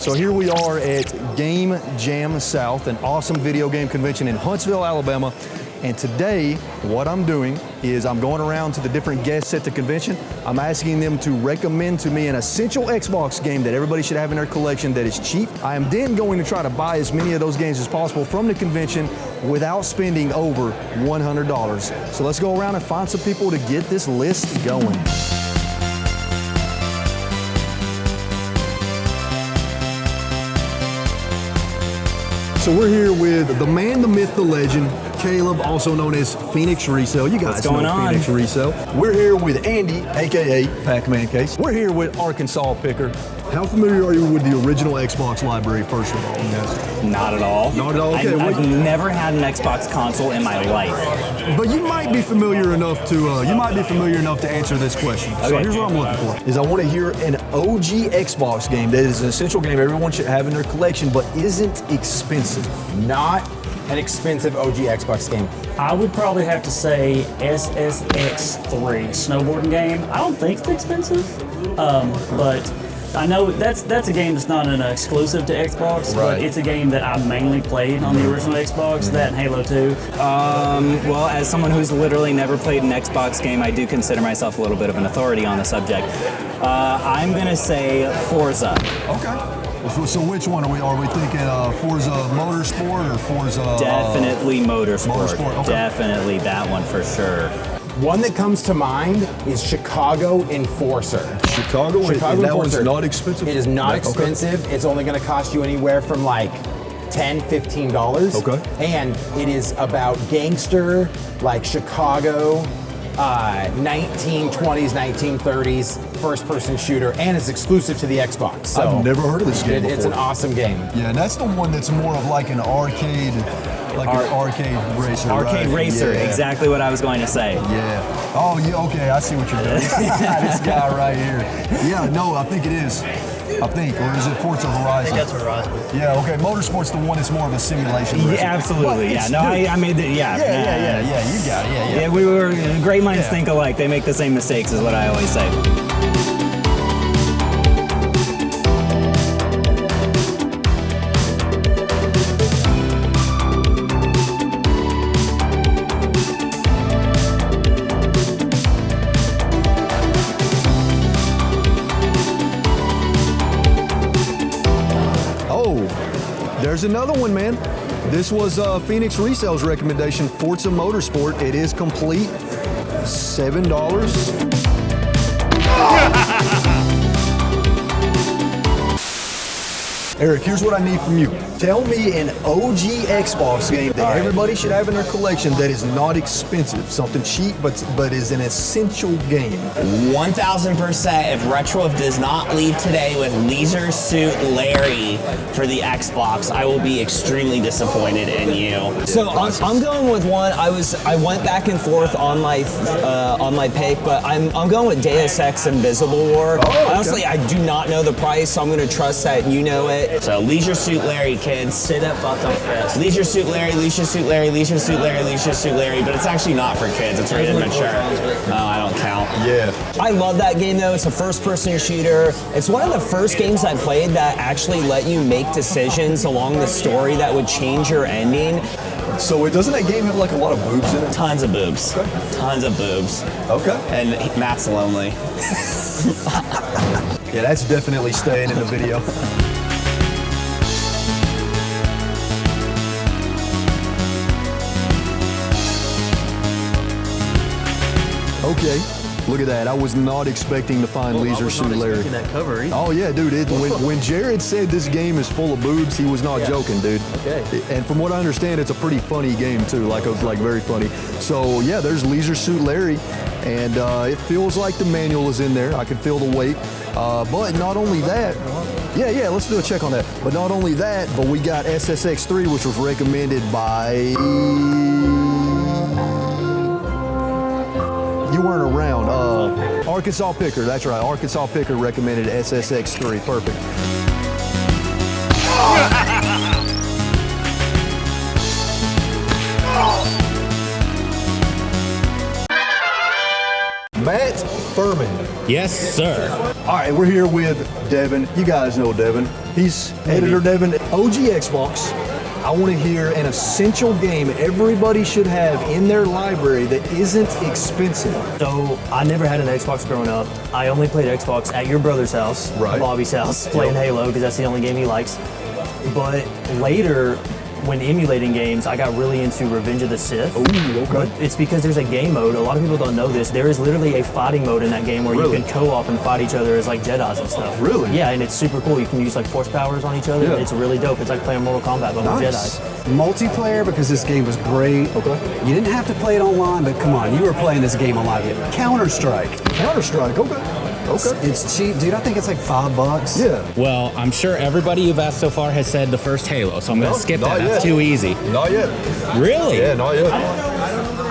So here we are at Game Jam South, an awesome video game convention in Huntsville, Alabama. And today, what I'm doing is I'm going around to the different guests at the convention. I'm asking them to recommend to me an essential Xbox game that everybody should have in their collection that is cheap. I am then going to try to buy as many of those games as possible from the convention without spending over $100. So let's go around and find some people to get this list going. So we're here with the man, the myth, the legend, Caleb, also known as Phoenix Resale. You guys know Phoenix Resale. We're here with Andy, aka Pac-Man Case. We're here with Arkansas Picker. How familiar are you with the original Xbox library, first of all? Yes. Not at all. Not at all? Okay. I've never had an Xbox console in my life. But you might be familiar enough to answer this question. Okay. So here's what I'm looking for. Is I want to hear an OG Xbox game that is an essential game everyone should have in their collection, but isn't expensive. Not an expensive OG Xbox game. I would probably have to say SSX3 snowboarding game. I don't think it's expensive, but I know that's a game that's not an exclusive to Xbox, but it's a game that I mainly played on the original Xbox, that and Halo 2. Well, as someone who's literally never played an Xbox game, I do consider myself a little bit of an authority on the subject. I'm gonna say Forza. Okay. So which one are we thinking? Forza Motorsport or Forza? Definitely Motorsport. Okay. Definitely that one for sure. One that comes to mind is Chicago Enforcer. Chicago Enforcer. That one's not expensive? It is not expensive. Okay. It's only going to cost you anywhere from like $10, $15. Okay. And it is about gangster, like Chicago, 1920s, 1930s, first-person shooter, and it's exclusive to the Xbox. So I've never heard of this game before. It's an awesome game. Yeah, and that's the one that's more of like an arcade, an arcade racer. Arcade racer, yeah. Exactly what I was going to say. Yeah. Oh, yeah. Okay, I see what you're doing. This guy right here. Yeah. No, I think it is. Or is it Forza Horizon? I think that's Horizon. Yeah, okay. Motorsport's the one that's more of a simulation racer. Yeah, absolutely. Yeah, no, I made it. Yeah. Yeah, you got it. Yeah, we were great minds think alike. They make the same mistakes, is what I always say. There's another one, man. This was Phoenix Resale's recommendation, Forza Motorsport. It is complete, $7. Eric, here's what I need from you. Tell me an OG Xbox game that everybody should have in their collection that is not expensive, something cheap but is an essential game. 1000% if RetroWolf does not leave today with Leisure Suit Larry for the Xbox, I will be extremely disappointed in you. So I'm going with one. I went back and forth on my pick, but I'm going with Deus Ex Invisible War. Honestly, I do not know the price, so I'm going to trust that you know it. So Leisure Suit Larry, kids. Say that 5 times fast. Leisure Suit Larry, Leisure Suit Larry, Leisure Suit Larry, Leisure Suit Larry, but it's actually not for kids. It's rated mature. No, I don't count. Yeah. I love that game though. It's a first-person shooter. It's one of the first games I played that actually let you make decisions along the story that would change your ending. So doesn't that game have like a lot of boobs in it? Tons of boobs. Okay. Tons of boobs. Okay. And Matt's lonely. Yeah, that's definitely staying in the video. Okay, look at that. I was not expecting to find Leisure Suit Larry. That cover either. Oh yeah, dude. When Jared said this game is full of boobs, he was not joking, dude. Okay. And from what I understand, it's a pretty funny game too, like very funny. So yeah, there's Leisure Suit Larry, and it feels like the manual is in there. I can feel the weight. But not only that, yeah, let's do a check on that. But not only that, but we got SSX3, which was recommended by. You weren't around. Arkansas Picker, that's right. Arkansas Picker recommended SSX3. Perfect. Matt Furman. Yes, sir. All right, we're here with Devin. You guys know Devin. He's editor Devin. OG Xbox. I want to hear an essential game everybody should have in their library that isn't expensive. So I never had an Xbox growing up. I only played Xbox at your brother's house, Right. Bobby's house, playing Halo because that's the only game he likes. But later, when emulating games, I got really into Revenge of the Sith. Ooh, okay. But it's because there's a game mode. A lot of people don't know this. There is literally a fighting mode in that game where Really? you can co-op and fight each other as like Jedis and stuff. Really? Yeah, and it's super cool. You can use like force powers on each other. Yeah. It's really dope. It's like playing Mortal Kombat but with Nice. Jedis. Multiplayer, because this game was great. Okay. You didn't have to play it online, but come on, you were playing this game online. Counter-Strike. Counter-Strike, okay. Okay. It's cheap, dude. I think it's like $5. Yeah. Well, I'm sure everybody you've asked so far has said the first Halo, so I'm going to skip that. That's too easy. Not yet. Really? Yeah, not yet.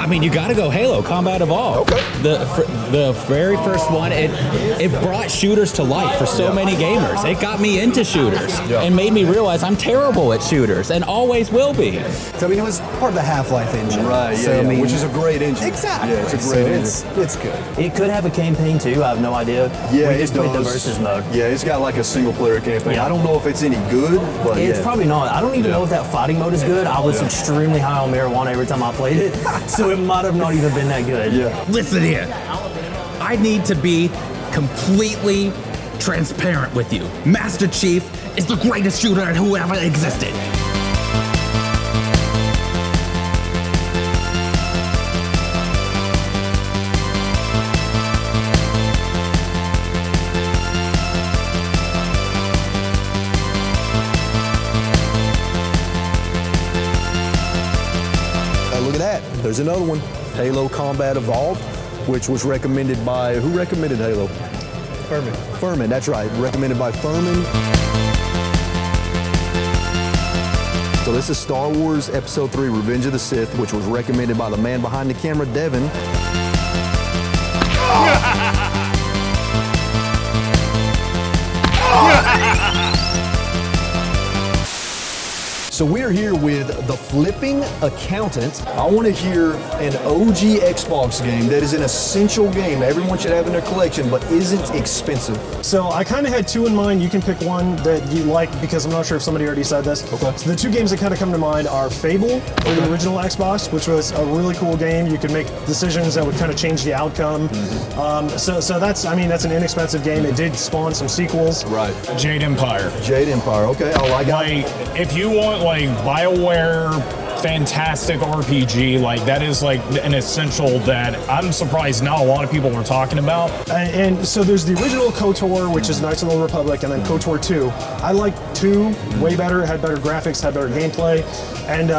I mean, you got to go Halo Combat Evolved. Okay. The very first one, it brought shooters to life for so many gamers. It got me into shooters and made me realize I'm terrible at shooters and always will be. So, I mean, it was part of the Half-Life engine. Right, yeah, So, I yeah, mean, which is a great engine. Exactly. Yeah, it's a So great engine. it's good. It could have a campaign too. I have no idea. Yeah, we just it played the does. versus mode. Yeah, it's got like a single player campaign. Yeah. I don't know if it's any good, but It's probably not. I don't even know if that fighting mode is good. I was extremely high on marijuana every time I played it, so it might have not even been that good. Yeah. Listen here. I need to be completely transparent with you. Master Chief is the greatest shooter who ever existed. Look at that. There's another one. Halo Combat Evolved, which was recommended by, who recommended Halo? Furman. Furman, that's right. Recommended by Furman. So this is Star Wars Episode 3, Revenge of the Sith, which was recommended by the man behind the camera, Devin. So we're here with the Flipping Accountant. I want to hear an OG Xbox game that is an essential game everyone should have in their collection, but isn't expensive. So I kind of had two in mind. You can pick one that you like because I'm not sure if somebody already said this. Okay. So the two games that kind of come to mind are Fable for the original Xbox, which was a really cool game. You could make decisions that would kind of change the outcome. So that's an inexpensive game. It did spawn some sequels. Right. Jade Empire. Jade Empire, okay. Oh, I got it. Like, if you want like BioWare fantastic RPG, like that is like an essential that I'm surprised not a lot of people were talking about. And so there's the original KOTOR, which is Knights of the Old Republic, and then KOTOR 2. I like 2 way better. It had better graphics, had better gameplay, and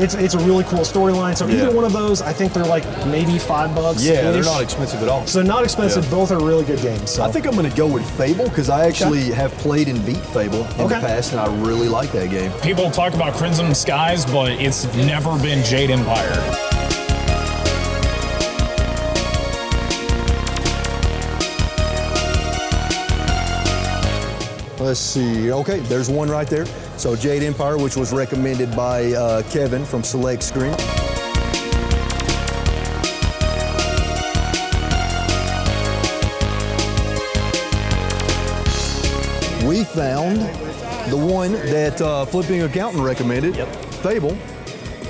it's a really cool storyline. So either one of those, I think they're like maybe $5. Yeah, they're not expensive at all. So not expensive. Both are really good games. So I think I'm going to go with Fable because I actually have played and beat Fable in the past, and I really like that game. People talk about Crimson Skies, but it's never been Jade Empire. Let's see. Okay, there's one right there. So Jade Empire, which was recommended by Kevin from Select Screen. We found the one that Flipping Accountant recommended, Fable,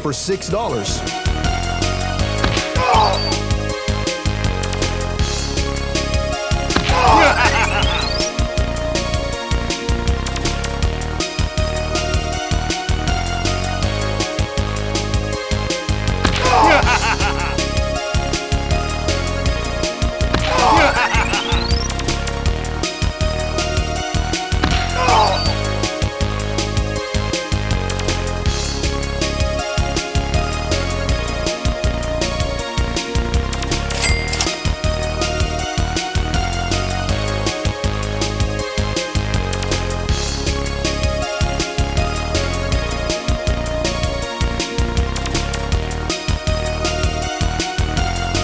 for $6.